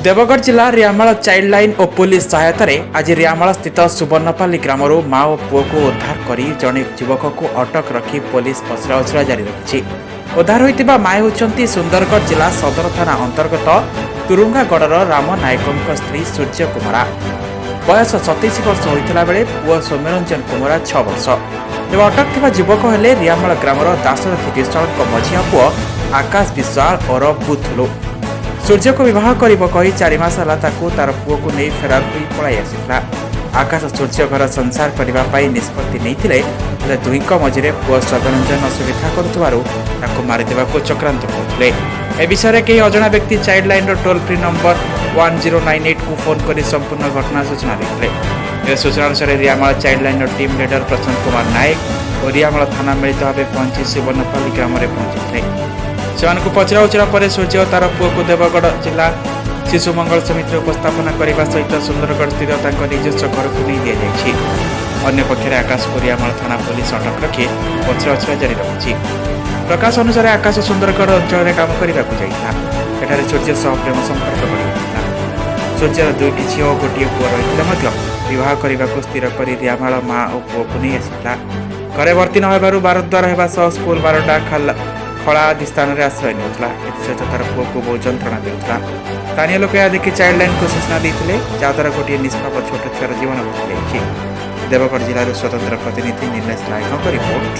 देवगढ़ जिला रियामाल child line और police सहायतार आज रियामाल स्थित सुवर्णपाली ग्रामर माँ और पुओ को उद्धार कर जड़े युवक को अटक रखी पुलिस पचराउचरा जारी रखी। उद्धार होता माए होती सुंदरगढ़ जिला सदर थाना अंतर्गत तुरुंगागढ़ राम नायकों स्त्री सूर्य कुमारा। बयस 27 वर्ष होता बेले पुओ सौम्यरंजन कुमारा 6 वर्ष। तेज अटक थी युवक हेले रियामाल ग्रामर दासरथी विश्वाल मझिया पुओ आकाश विश्वाल और बुथुलु। सूर्य को बह कर 4 मास तार पुओ को नहीं फेरार हो पलाई आसाला। आकाश सूर्य घर संसार करने निष्पत्ति नहीं दुई मझे पुओ सौम्यरंजन असुविधा कर मारिदेवा चक्रांत करते। ए विषय कई अजना व्यक्ति child line toll free number 1098 को फोन कर संपूर्ण घटना सूचना देते। सूचना अनुसार रियामाल child line team leader Prashant Kumar Nayak और रियामाल थाना मिलित भाव पहुंची सुवर्णपाली ग्राम में पहुंची से पचराउचरा पर सूर्य और तार पुओ को देवगढ़ जिला शिशु मंगल समिति उपस्थापना करने सहित सुंदरगढ़ स्थित निजस्व घर को नहीं दि जाएगी। अन्यपक्षे आकाश को रियामाल थाना पुलिस अटक रखी पचराउचरा जारी रखी। प्रकाश अनुसार आकाश सुंदरगढ़ अंचल में काम करने जाता सूर्य सह प्रेम संपर्क बढ़ता। सूर्यर 2टी झील और गोटे पुओ रही बह करने को स्थिर कर रियामाल माँ और पुओ को नहीं आसाला। घरे भर्ती न हो बारद्वार होगा स्कूल बारटा खला आदि स्थान में आश्रय नेउथला। एसहित तार पुओ को बहुत जंत्रणा देउथला। स्थानीय लोक यह देखि चाइल्ड लाइन को सूचना देते जहाद्वारा गोटे निष्पाप छोट छुआर जीवन बदल देवगढ़ जिलार स्वतंत्र प्रतिनिधि नीलेश नायक रिपोर्ट।